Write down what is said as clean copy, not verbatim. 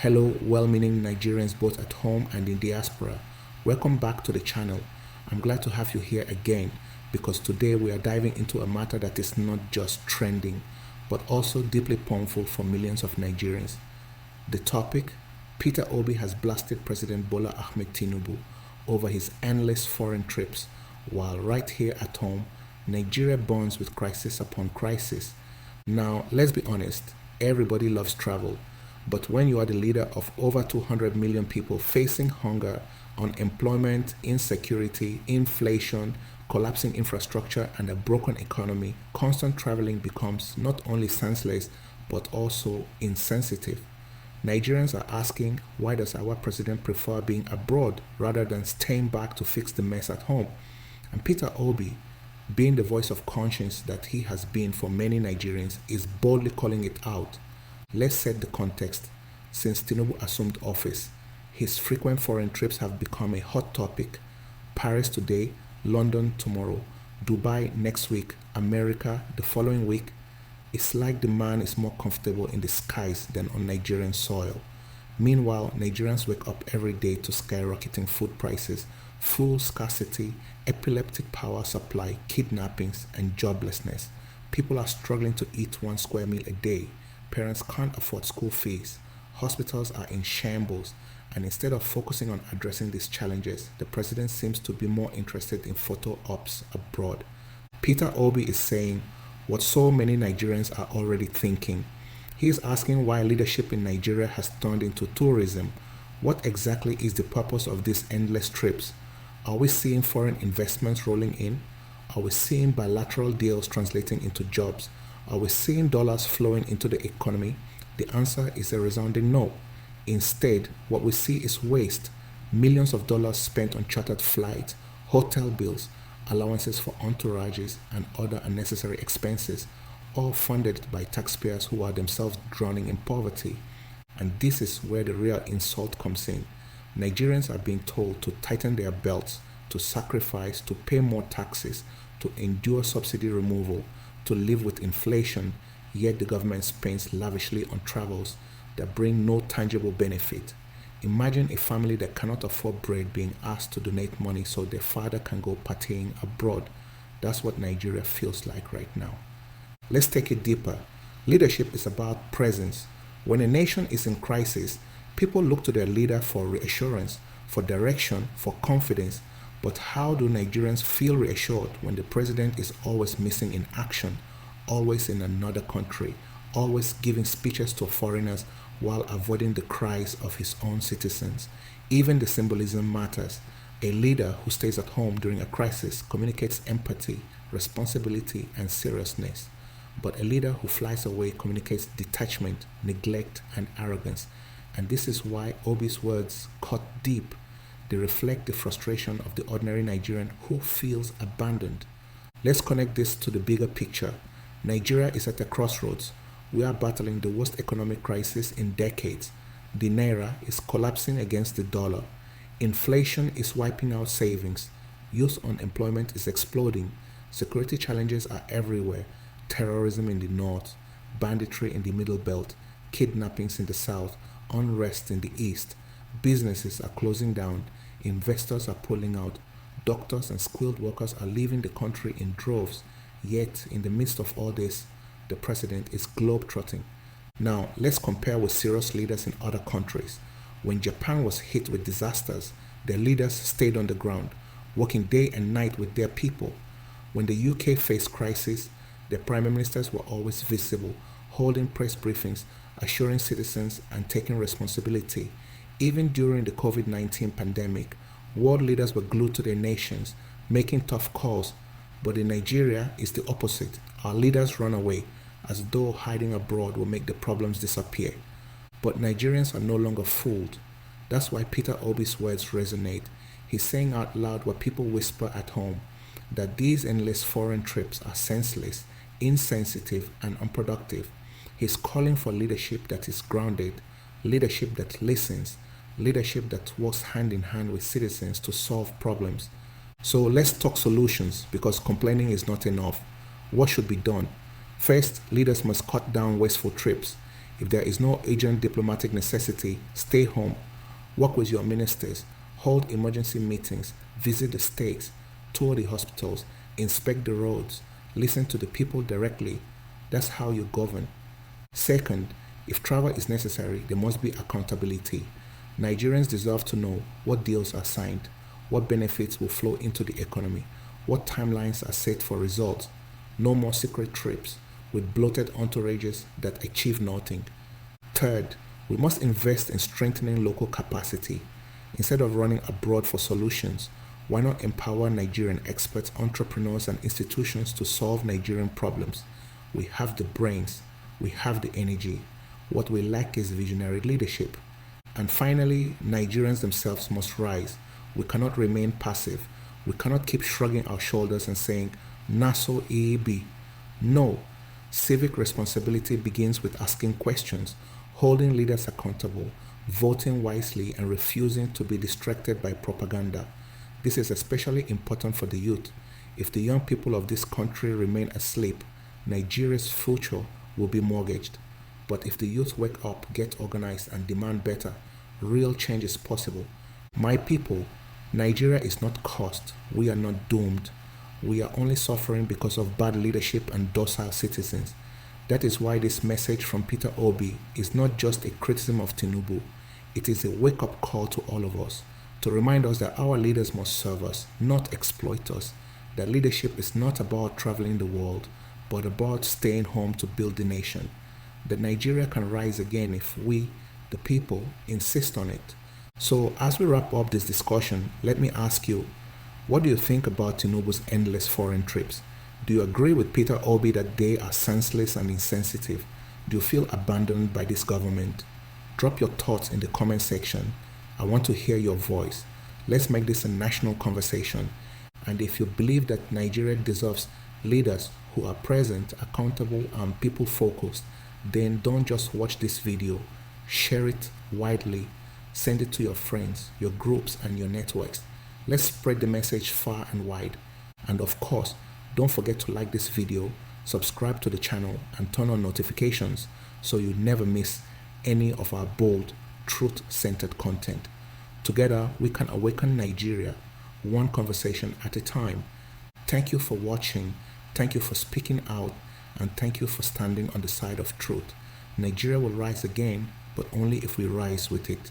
Hello, well-meaning Nigerians both at home and in diaspora. Welcome back to the channel. I'm glad to have you here again because today we are diving into a matter that is not just trending but also deeply painful for millions of Nigerians. The topic: Peter Obi has blasted President Bola Ahmed Tinubu over his endless foreign trips, while right here at home, Nigeria burns with crisis upon crisis. Now, let's be honest, everybody loves travel, but when you are the leader of over 200 million people facing hunger, unemployment, insecurity, inflation, collapsing infrastructure, and a broken economy, constant traveling becomes not only senseless but also insensitive. Nigerians are asking, why does our president prefer being abroad rather than staying back to fix the mess at home? And Peter Obi, being the voice of conscience that he has been for many Nigerians, is boldly calling it out. Let's set the context. Since Tinubu assumed office, his frequent foreign trips have become a hot topic. Paris today, London tomorrow, Dubai next week, America the following week. It's like the man is more comfortable in the skies than on Nigerian soil. Meanwhile, Nigerians wake up every day to skyrocketing food prices, fuel scarcity, epileptic power supply, kidnappings, and joblessness. People are struggling to eat 1 square meal a day. Parents can't afford school fees. Hospitals are in shambles. And instead of focusing on addressing these challenges, the president seems to be more interested in photo ops abroad. Peter Obi is saying what so many Nigerians are already thinking. He is asking why leadership in Nigeria has turned into tourism. What exactly is the purpose of these endless trips? Are we seeing foreign investments rolling in? Are we seeing bilateral deals translating into jobs? Are we seeing dollars flowing into the economy? The answer is a resounding no. Instead, what we see is waste, millions of dollars spent on chartered flights, hotel bills, allowances for entourages, and other unnecessary expenses, all funded by taxpayers who are themselves drowning in poverty. And this is where the real insult comes in. Nigerians are being told to tighten their belts, to sacrifice, to pay more taxes, to endure subsidy removal, to live with inflation, yet the government spends lavishly on travels that bring no tangible benefit. Imagine a family that cannot afford bread being asked to donate money so their father can go partying abroad. That's what Nigeria feels like right now. Let's take it deeper. Leadership is about presence. When a nation is in crisis, people look to their leader for reassurance, for direction, for confidence. But how do Nigerians feel reassured when the president is always missing in action, always in another country, always giving speeches to foreigners while avoiding the cries of his own citizens? Even the symbolism matters. A leader who stays at home during a crisis communicates empathy, responsibility, and seriousness. But a leader who flies away communicates detachment, neglect, and arrogance. And this is why Obi's words cut deep. They reflect the frustration of the ordinary Nigerian who feels abandoned. Let's connect this to the bigger picture. Nigeria is at a crossroads. We are battling the worst economic crisis in decades. The naira is collapsing against the dollar. Inflation is wiping out savings. Youth unemployment is exploding. Security challenges are everywhere. Terrorism in the north, banditry in the middle belt, kidnappings in the south, unrest in the east. Businesses are closing down. Investors are pulling out. Doctors and skilled workers are leaving the country in droves. Yet, in the midst of all this, the president is globetrotting. Now, let's compare with serious leaders in other countries. When Japan was hit with disasters, their leaders stayed on the ground, working day and night with their people. When the UK faced crisis, their prime ministers were always visible, holding press briefings, assuring citizens, and taking responsibility. Even during the COVID-19 pandemic, world leaders were glued to their nations, making tough calls. But in Nigeria, it's the opposite. Our leaders run away, as though hiding abroad will make the problems disappear. But Nigerians are no longer fooled. That's why Peter Obi's words resonate. He's saying out loud what people whisper at home, that these endless foreign trips are senseless, insensitive, and unproductive. He's calling for leadership that is grounded, leadership that listens, leadership that works hand in hand with citizens to solve problems. So let's talk solutions, because complaining is not enough. What should be done? First, leaders must cut down wasteful trips. If there is no urgent diplomatic necessity, stay home. Work with your ministers, hold emergency meetings, visit the states, tour the hospitals, inspect the roads, listen to the people directly. That's how you govern. Second, if travel is necessary, there must be accountability. Nigerians deserve to know what deals are signed, what benefits will flow into the economy, what timelines are set for results. No more secret trips with bloated entourages that achieve nothing. Third, we must invest in strengthening local capacity. Instead of running abroad for solutions, why not empower Nigerian experts, entrepreneurs, and institutions to solve Nigerian problems? We have the brains, we have the energy. What we lack is visionary leadership. And finally, Nigerians themselves must rise. We cannot remain passive. We cannot keep shrugging our shoulders and saying, Naso EAB. No. Civic responsibility begins with asking questions, holding leaders accountable, voting wisely, and refusing to be distracted by propaganda. This is especially important for the youth. If the young people of this country remain asleep, Nigeria's future will be mortgaged. But if the youth wake up, get organized, and demand better, real change is possible. My people, Nigeria is not cursed. We are not doomed. We are only suffering because of bad leadership and docile citizens. That is why this message from Peter Obi is not just a criticism of Tinubu. It is a wake-up call to all of us, to remind us that our leaders must serve us, not exploit us. That leadership is not about traveling the world, but about staying home to build the nation. That Nigeria can rise again if we, the people, insist on it. So as we wrap up this discussion, let me ask you, what do you think about Tinubu's endless foreign trips? Do you agree with Peter Obi that they are senseless and insensitive? Do you feel abandoned by this government? Drop your thoughts in the comment section. I want to hear your voice. Let's make this a national conversation. And if you believe that Nigeria deserves leaders who are present, accountable, and people-focused, then don't just watch this video. Share it widely. Send it to your friends, your groups, and your networks. Let's spread the message far and wide. And of course, don't forget to like this video, subscribe to the channel, and turn on notifications so you never miss any of our bold, truth-centered content. Together, we can awaken Nigeria, one conversation at a time. Thank you for watching, thank you for speaking out, and thank you for standing on the side of truth. Nigeria will rise again, but only if we rise with it.